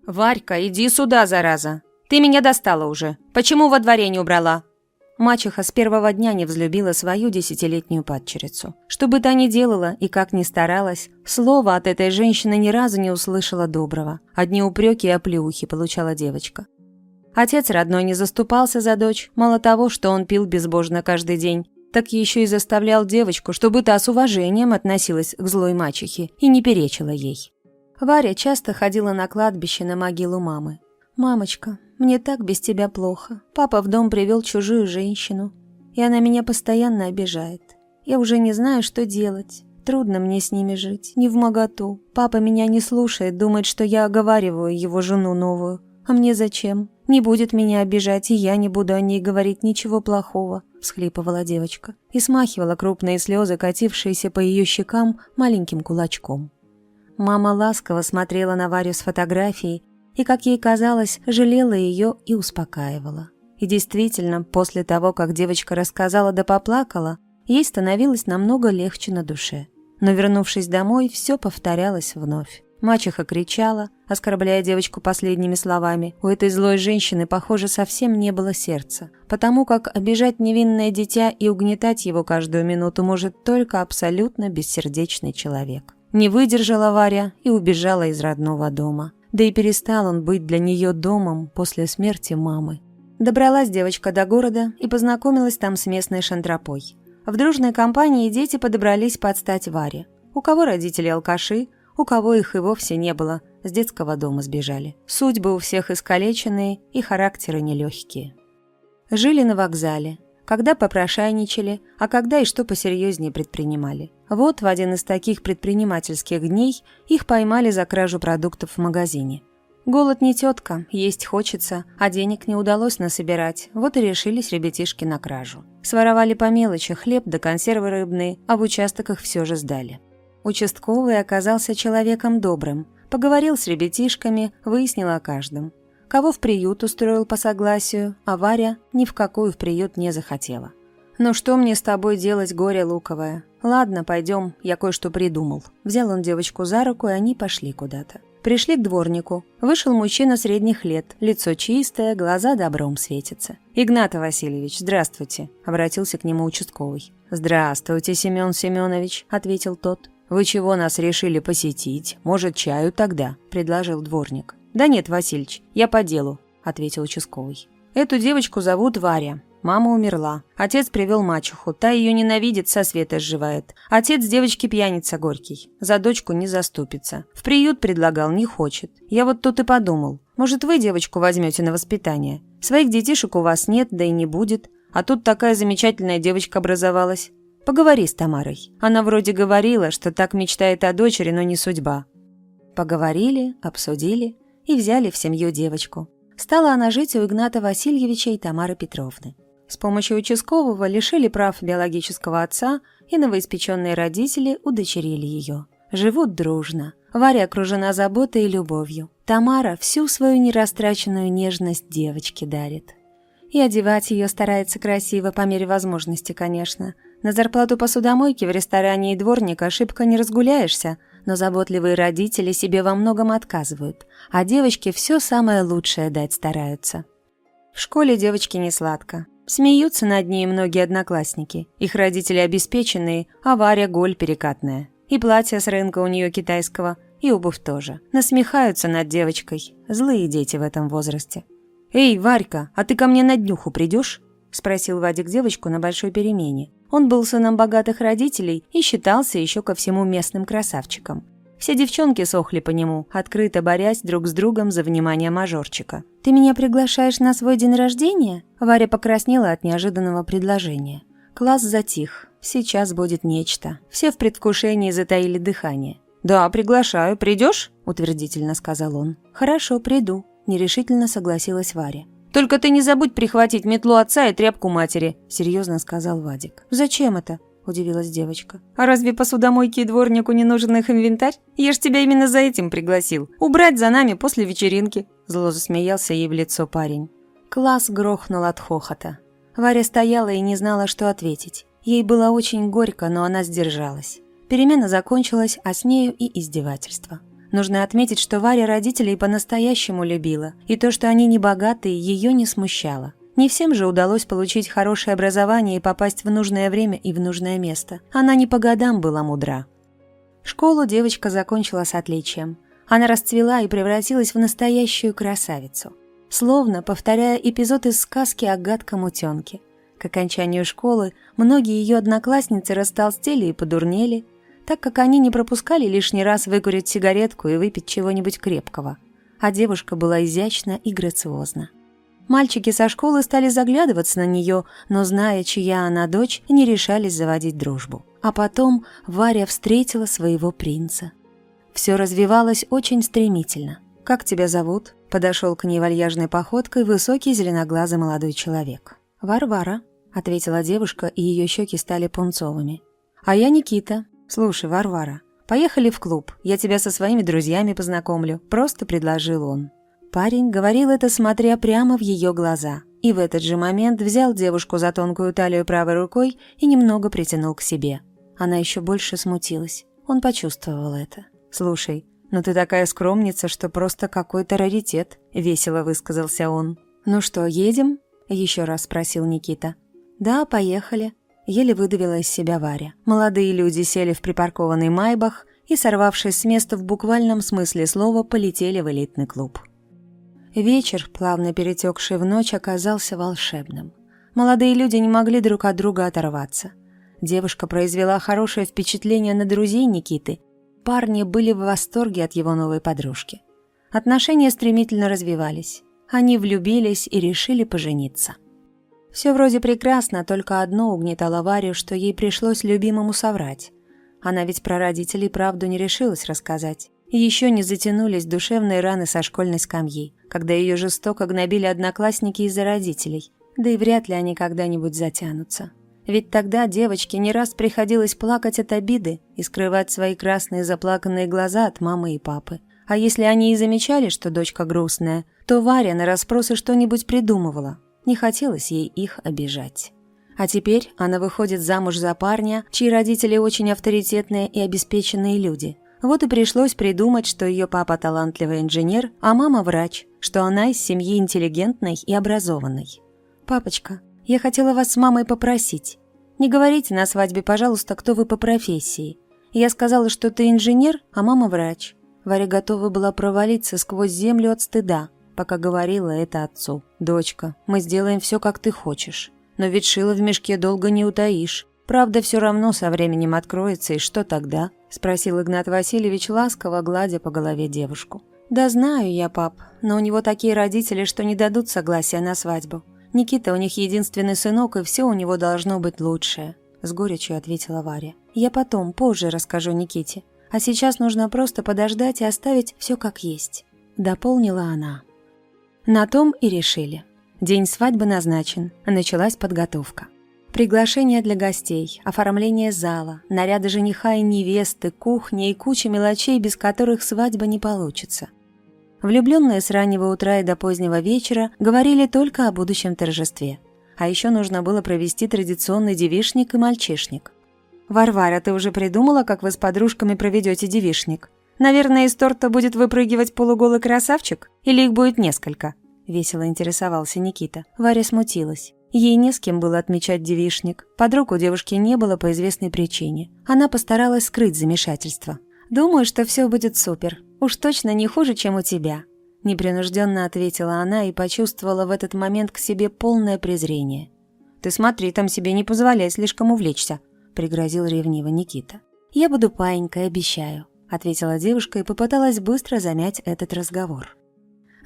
«Варька, иди сюда, зараза! Ты меня достала уже! Почему во дворе не убрала?» Мачеха с первого дня не взлюбила свою 10-летнюю падчерицу. Что бы та ни делала и как ни старалась, слова от этой женщины ни разу не услышала доброго. Одни упреки и оплеухи получала девочка. Отец родной не заступался за дочь, мало того, что он пил безбожно каждый день, так еще и заставлял девочку, чтобы та с уважением относилась к злой мачехе и не перечила ей. Варя часто ходила на кладбище на могилу мамы. «Мамочка, мне так без тебя плохо. Папа в дом привел чужую женщину, и она меня постоянно обижает. Я уже не знаю, что делать. Трудно мне с ними жить, невмоготу. Папа меня не слушает, думает, что я оговариваю его жену новую. А мне зачем? Не будет меня обижать, и я не буду о ней говорить ничего плохого», – всхлипывала девочка и смахивала крупные слезы, катившиеся по ее щекам маленьким кулачком. Мама ласково смотрела на Варю с фотографией и, как ей казалось, жалела ее и успокаивала. И действительно, после того, как девочка рассказала да поплакала, ей становилось намного легче на душе. Но, вернувшись домой, все повторялось вновь. Мачеха кричала, оскорбляя девочку последними словами. У этой злой женщины, похоже, совсем не было сердца, потому как обижать невинное дитя и угнетать его каждую минуту может только абсолютно бессердечный человек. Не выдержала Варя и убежала из родного дома. Да и перестал он быть для нее домом после смерти мамы. Добралась девочка до города и познакомилась там с местной шантропой. В дружной компании дети подобрались под стать Варе. У кого родители алкаши, у кого их и вовсе не было, с детского дома сбежали. Судьбы у всех искалеченные и характеры нелегкие. Жили на вокзале, когда попрошайничали, а когда и что посерьезнее предпринимали. Вот в один из таких предпринимательских дней их поймали за кражу продуктов в магазине. Голод не тетка, есть хочется, а денег не удалось насобирать, вот и решились ребятишки на кражу. Своровали по мелочи хлеб да консервы рыбные, а в участок их все же сдали. Участковый оказался человеком добрым, поговорил с ребятишками, выяснил о каждом. Кого в приют устроил по согласию, а Варя ни в какую в приют не захотела. «Ну что мне с тобой делать, горе луковое? Ладно, пойдем, я кое-что придумал». Взял он девочку за руку, и они пошли куда-то. Пришли к дворнику. Вышел мужчина средних лет, лицо чистое, глаза добром светятся. «Игнат Васильевич, здравствуйте», — обратился к нему участковый. «Здравствуйте, Семен Семенович», — ответил тот. «Вы чего нас решили посетить? Может, чаю тогда?» – предложил дворник. «Да нет, Васильич, я по делу», – ответил участковый. «Эту девочку зовут Варя. Мама умерла. Отец привел мачеху, та ее ненавидит, со света сживает. Отец девочки пьяница горький, за дочку не заступится. В приют предлагал, не хочет. Я вот тут и подумал, может, вы девочку возьмете на воспитание? Своих детишек у вас нет, да и не будет. А тут такая замечательная девочка образовалась. Поговори с Тамарой. Она вроде говорила, что так мечтает о дочери, но не судьба». Поговорили, обсудили и взяли в семью девочку. Стала она жить у Игната Васильевича и Тамары Петровны. С помощью участкового лишили прав биологического отца, и новоиспеченные родители удочерили ее. Живут дружно. Варя окружена заботой и любовью. Тамара всю свою нерастраченную нежность девочке дарит. И одевать ее старается красиво, по мере возможности, конечно. На зарплату посудомойки в ресторане и дворника ошибка не разгуляешься, но заботливые родители себе во многом отказывают, а девочке все самое лучшее дать стараются. В школе девочке не сладко. Смеются над ней многие одноклассники. Их родители обеспеченные, а Варя голь перекатная. И платье с рынка у нее китайского, и обувь тоже. Насмехаются над девочкой. Злые дети в этом возрасте. «Эй, Варька, а ты ко мне на днюху придешь?» – спросил Вадик девочку на большой перемене. Он был сыном богатых родителей и считался еще ко всему местным красавчиком. Все девчонки сохли по нему, открыто борясь друг с другом за внимание мажорчика. «Ты меня приглашаешь на свой день рождения?» Варя покраснела от неожиданного предложения. Класс затих. Сейчас будет нечто. Все в предвкушении затаили дыхание. «Да, приглашаю. Придешь?» – утвердительно сказал он. «Хорошо, приду», – нерешительно согласилась Варя. «Только ты не забудь прихватить метлу отца и тряпку матери», – серьезно сказал Вадик. «Зачем это?» – удивилась девочка. «А разве посудомойке и дворнику не нужен их инвентарь? Я ж тебя именно за этим пригласил. Убрать за нами после вечеринки», – зло засмеялся ей в лицо парень. Класс грохнул от хохота. Варя стояла и не знала, что ответить. Ей было очень горько, но она сдержалась. Перемена закончилась, а с нею и издевательство. Нужно отметить, что Варя родителей по-настоящему любила, и то, что они не богатые, ее не смущало. Не всем же удалось получить хорошее образование и попасть в нужное время и в нужное место. Она не по годам была мудра. Школу девочка закончила с отличием. Она расцвела и превратилась в настоящую красавицу, словно повторяя эпизод из сказки о гадком утенке. К окончанию школы многие ее одноклассницы растолстели и подурнели, так как они не пропускали лишний раз выкурить сигаретку и выпить чего-нибудь крепкого. А девушка была изящна и грациозна. Мальчики со школы стали заглядываться на нее, но, зная, чья она дочь, не решались заводить дружбу. А потом Варя встретила своего принца. Все развивалось очень стремительно. «Как тебя зовут?» – подошел к ней вальяжной походкой высокий зеленоглазый молодой человек. «Варвара», – ответила девушка, и ее щеки стали пунцовыми. «А я Никита. Слушай, Варвара, поехали в клуб, я тебя со своими друзьями познакомлю», – просто предложил он. Парень говорил это, смотря прямо в ее глаза, и в этот же момент взял девушку за тонкую талию правой рукой и немного притянул к себе. Она еще больше смутилась. Он почувствовал это. «Слушай, ну ты такая скромница, что просто какой-то раритет», – весело высказался он. «Ну что, едем?» – еще раз спросил Никита. «Да, поехали», – еле выдавила из себя Варя. Молодые люди сели в припаркованный «Майбах» и, сорвавшись с места в буквальном смысле слова, полетели в элитный клуб. Вечер, плавно перетекший в ночь, оказался волшебным. Молодые люди не могли друг от друга оторваться. Девушка произвела хорошее впечатление на друзей Никиты. Парни были в восторге от его новой подружки. Отношения стремительно развивались. Они влюбились и решили пожениться. Все вроде прекрасно, только одно угнетало Варю, что ей пришлось любимому соврать. Она ведь про родителей правду не решилась рассказать. И еще не затянулись душевные раны со школьной скамьи, когда ее жестоко гнобили одноклассники из-за родителей. Да и вряд ли они когда-нибудь затянутся. Ведь тогда девочке не раз приходилось плакать от обиды и скрывать свои красные заплаканные глаза от мамы и папы. А если они и замечали, что дочка грустная, то Варя на расспросы что-нибудь придумывала. Не хотелось ей их обижать. А теперь она выходит замуж за парня, чьи родители очень авторитетные и обеспеченные люди. Вот и пришлось придумать, что ее папа талантливый инженер, а мама врач, что она из семьи интеллигентной и образованной. «Папочка, я хотела вас с мамой попросить. Не говорите на свадьбе, пожалуйста, кто вы по профессии. Я сказала, что ты инженер, а мама врач». Варя готова была провалиться сквозь землю от стыда, пока говорила это отцу. «Дочка, мы сделаем все, как ты хочешь. Но ведь шило в мешке долго не утаишь. Правда все равно со временем откроется, и что тогда?» – спросил Игнат Васильевич ласково, гладя по голове девушку. «Да знаю я, пап, но у него такие родители, что не дадут согласия на свадьбу. Никита у них единственный сынок, и все у него должно быть лучшее», – с горечью ответила Варя. «Я потом, позже расскажу Никите. А сейчас нужно просто подождать и оставить все как есть», – дополнила она. На том и решили. День свадьбы назначен, началась подготовка. Приглашения для гостей, оформление зала, наряды жениха и невесты, кухня и куча мелочей, без которых свадьба не получится. Влюбленные с раннего утра и до позднего вечера говорили только о будущем торжестве. А еще нужно было провести традиционный девичник и мальчишник. «Варвара, ты уже придумала, как вы с подружками проведете девичник? Наверное, из торта будет выпрыгивать полуголый красавчик? Или их будет несколько?» – весело интересовался Никита. Варя смутилась. Ей не с кем было отмечать девичник. Подруг у девушки не было по известной причине. Она постаралась скрыть замешательство. «Думаю, что все будет супер. Уж точно не хуже, чем у тебя», – непринужденно ответила она и почувствовала в этот момент к себе полное презрение. «Ты смотри, там себе не позволяй слишком увлечься», – пригрозил ревниво Никита. «Я буду паинькой, обещаю», – ответила девушка и попыталась быстро замять этот разговор.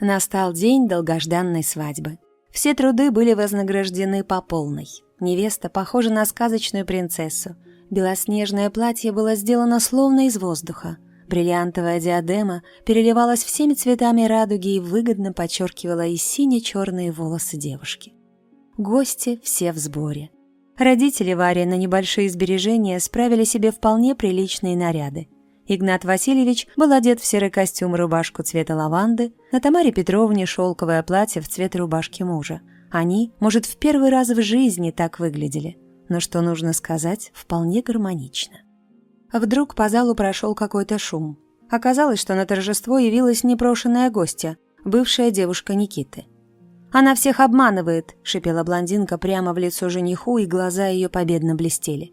Настал день долгожданной свадьбы. Все труды были вознаграждены по полной. Невеста похожа на сказочную принцессу. Белоснежное платье было сделано словно из воздуха. Бриллиантовая диадема переливалась всеми цветами радуги и выгодно подчеркивала и сине-черные волосы девушки. Гости все в сборе. Родители Вари на небольшие сбережения справили себе вполне приличные наряды. Игнат Васильевич был одет в серый костюм и рубашку цвета лаванды, на Тамаре Петровне шелковое платье в цвет рубашки мужа. Они, может, в первый раз в жизни так выглядели, но, что нужно сказать, вполне гармонично. Вдруг по залу прошел какой-то шум. Оказалось, что на торжество явилась непрошенная гостья, бывшая девушка Никиты. «Она всех обманывает», – шипела блондинка прямо в лицо жениху, и глаза ее победно блестели.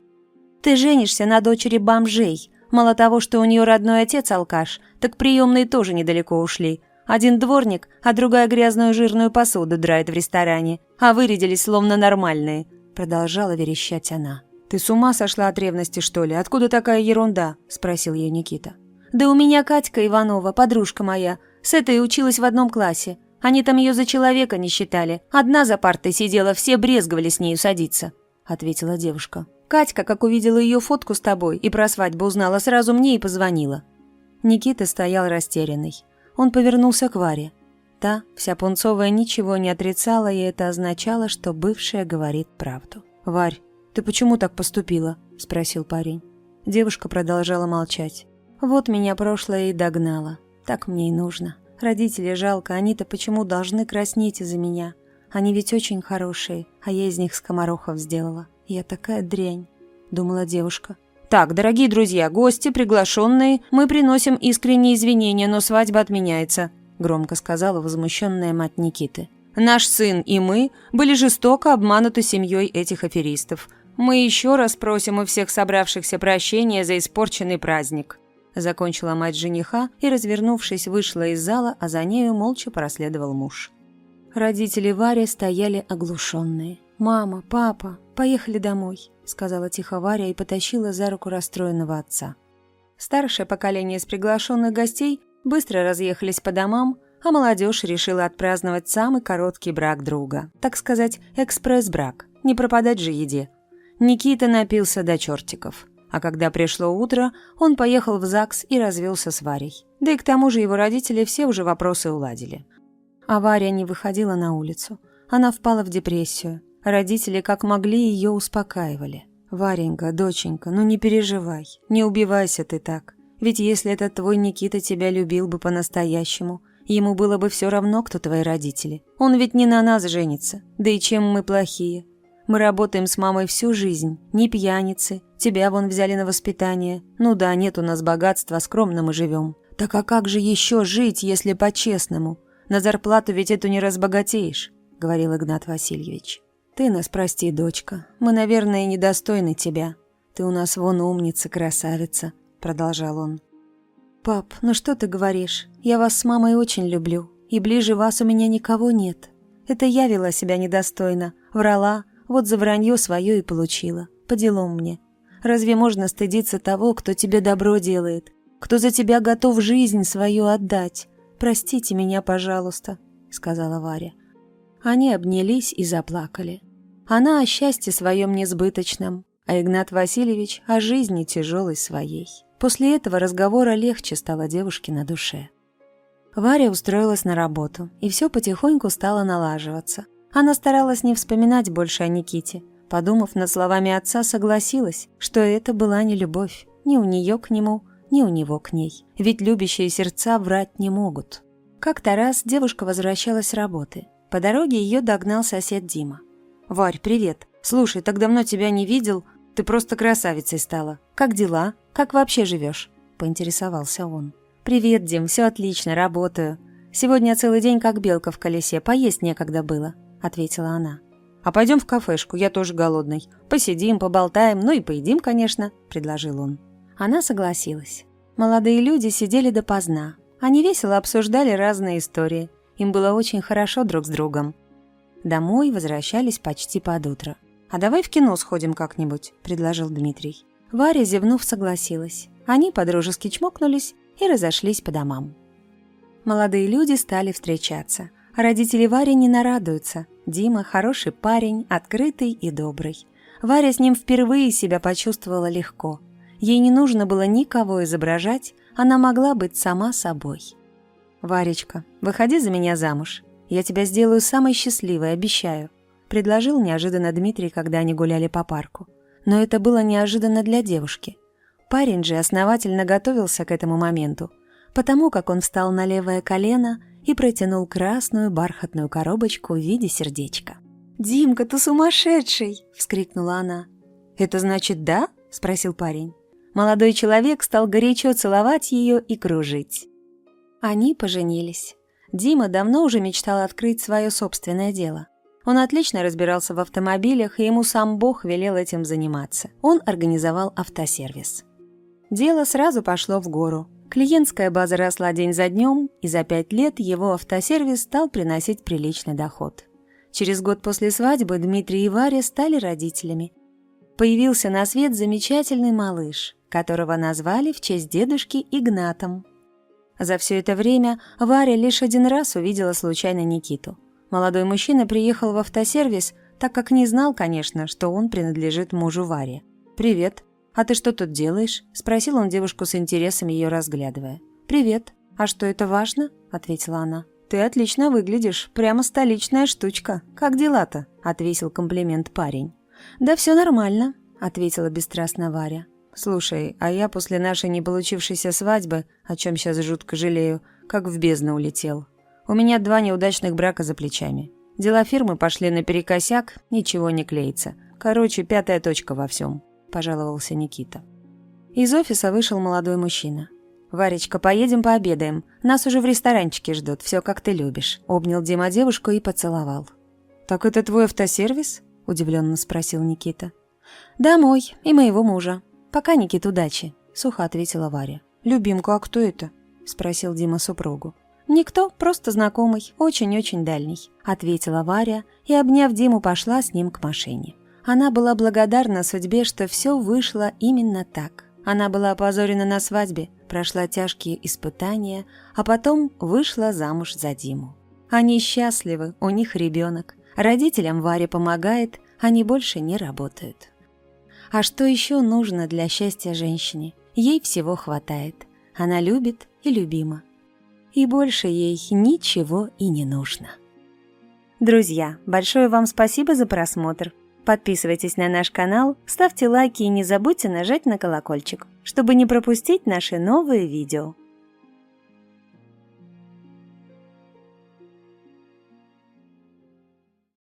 «Ты женишься на дочери бомжей. Мало того, что у нее родной отец алкаш, так приемные тоже недалеко ушли. Один дворник, а другая грязную жирную посуду драет в ресторане, а вырядились словно нормальные», – продолжала верещать она. «Ты с ума сошла от ревности, что ли? Откуда такая ерунда?» – спросил ее Никита. «Да у меня Катька Иванова, подружка моя, с этой училась в одном классе. Они там ее за человека не считали. Одна за партой сидела, все брезговали с нею садиться», – ответила девушка. «Катька, как увидела ее фотку с тобой и про свадьбу узнала, сразу мне и позвонила». Никита стоял растерянный. Он повернулся к Варе. Та, вся пунцовая, ничего не отрицала, и это означало, что бывшая говорит правду. «Варь, ты почему так поступила?» – спросил парень. Девушка продолжала молчать. «Вот меня прошлое и догнало. Так мне и нужно. Родителей жалко, они-то почему должны краснеть из-за меня? Они ведь очень хорошие, а я из них скоморохов сделала. Я такая дрянь», – думала девушка. «Так, дорогие друзья, гости, приглашенные, мы приносим искренние извинения, но свадьба отменяется», – громко сказала возмущенная мать Никиты. «Наш сын и мы были жестоко обмануты семьей этих аферистов. Мы еще раз просим у всех собравшихся прощения за испорченный праздник». Закончила мать жениха и, развернувшись, вышла из зала, а за нею молча проследовал муж. Родители Вари стояли оглушенные. «Мама, папа, поехали домой», – сказала тихо Варя и потащила за руку расстроенного отца. Старшее поколение из приглашенных гостей быстро разъехались по домам, а молодежь решила отпраздновать самый короткий брак друга. Так сказать, экспресс-брак, не пропадать же еде. Никита напился до чертиков. А когда пришло утро, он поехал в ЗАГС и развелся с Варей. Да и к тому же его родители все уже вопросы уладили. А Варя не выходила на улицу. Она впала в депрессию. Родители как могли ее успокаивали. «Варенька, доченька, ну не переживай, не убивайся ты так. Ведь если этот твой Никита тебя любил бы по-настоящему, ему было бы все равно, кто твои родители. Он ведь не на нас женится. Да и чем мы плохие? Мы работаем с мамой всю жизнь, не пьяницы, тебя вон взяли на воспитание. Ну да, нет у нас богатства, скромно мы живем. Так а как же еще жить, если по-честному? На зарплату ведь эту не разбогатеешь», — говорил Игнат Васильевич. «Ты нас прости, дочка, мы, наверное, недостойны тебя. Ты у нас вон умница, красавица», — продолжал он. «Пап, ну что ты говоришь? Я вас с мамой очень люблю, и ближе вас у меня никого нет. Это я вела себя недостойно, врала, вот за вранье свое и получила. По делам мне. Разве можно стыдиться того, кто тебе добро делает, кто за тебя готов жизнь свою отдать? Простите меня, пожалуйста», — сказала Варя. Они обнялись и заплакали. Она о счастье своем несбыточном, а Игнат Васильевич о жизни тяжелой своей. После этого разговора легче стало девушке на душе. Варя устроилась на работу, и все потихоньку стало налаживаться. Она старалась не вспоминать больше о Никите. Подумав над словами отца, согласилась, что это была не любовь, ни у нее к нему, ни у него к ней. Ведь любящие сердца врать не могут. Как-то раз девушка возвращалась с работы. По дороге ее догнал сосед Дима. «Варь, привет. Слушай, так давно тебя не видел. Ты просто красавицей стала. Как дела? Как вообще живешь?» – поинтересовался он. «Привет, Дим, все отлично, работаю. Сегодня целый день как белка в колесе, поесть некогда было», – ответила она. «А пойдем в кафешку, я тоже голодный. Посидим, поболтаем, ну и поедим, конечно», – предложил он. Она согласилась. Молодые люди сидели допоздна. Они весело обсуждали разные истории. Им было очень хорошо друг с другом. Домой возвращались почти под утро. «А давай в кино сходим как-нибудь», – предложил Дмитрий. Варя, зевнув, согласилась. Они подружески чмокнулись и разошлись по домам. Молодые люди стали встречаться. Родители Вари не нарадуются. Дима хороший парень, открытый и добрый. Варя с ним впервые себя почувствовала легко. Ей не нужно было никого изображать, она могла быть сама собой. «Варечка, выходи за меня замуж. Я тебя сделаю самой счастливой, обещаю», – предложил неожиданно Дмитрий, когда они гуляли по парку. Но это было неожиданно для девушки. Парень же основательно готовился к этому моменту, потому как он встал на левое колено и протянул красную бархатную коробочку в виде сердечка. «Димка, ты сумасшедший!» – вскрикнула она. «Это значит да?» – спросил парень. Молодой человек стал горячо целовать ее и кружить. Они поженились. Дима давно уже мечтал открыть свое собственное дело. Он отлично разбирался в автомобилях, и ему сам Бог велел этим заниматься. Он организовал автосервис. Дело сразу пошло в гору. Клиентская база росла день за днем, и за 5 лет его автосервис стал приносить приличный доход. Через год после свадьбы Дмитрий и Варя стали родителями. Появился на свет замечательный малыш, которого назвали в честь дедушки Игнатом. За все это время Варя лишь один раз увидела случайно Никиту. Молодой мужчина приехал в автосервис, так как не знал, конечно, что он принадлежит мужу Варе. «Привет. А ты что тут делаешь?» – спросил он девушку с интересом, ее разглядывая. «Привет. А что, это важно?» – ответила она. «Ты отлично выглядишь. Прямо столичная штучка. Как дела-то?» – отвесил комплимент парень. «Да все нормально», – ответила бесстрастно Варя. «Слушай, а я после нашей не получившейся свадьбы, о чем сейчас жутко жалею, как в бездну улетел. У меня 2 неудачных брака за плечами. Дела фирмы пошли наперекосяк, ничего не клеится. Короче, 5-я точка во всем», – пожаловался Никита. Из офиса вышел молодой мужчина. «Варечка, поедем пообедаем. Нас уже в ресторанчике ждут, все как ты любишь», – обнял Дима девушку и поцеловал. «Так это твой автосервис?» – удивленно спросил Никита. «Да, мой и моего мужа. Пока, Никит, удачи», – сухо ответила Варя. «Любимка, а кто это?» – спросил Дима супругу. «Никто, просто знакомый, очень-очень дальний», – ответила Варя и, обняв Диму, пошла с ним к машине. Она была благодарна судьбе, что все вышло именно так. Она была опозорена на свадьбе, прошла тяжкие испытания, а потом вышла замуж за Диму. Они счастливы, у них ребенок. Родителям Варя помогает, они больше не работают. А что еще нужно для счастья женщине? Ей всего хватает. Она любит и любима. И больше ей ничего и не нужно. Друзья, большое вам спасибо за просмотр. Подписывайтесь на наш канал, ставьте лайки и не забудьте нажать на колокольчик, чтобы не пропустить наши новые видео.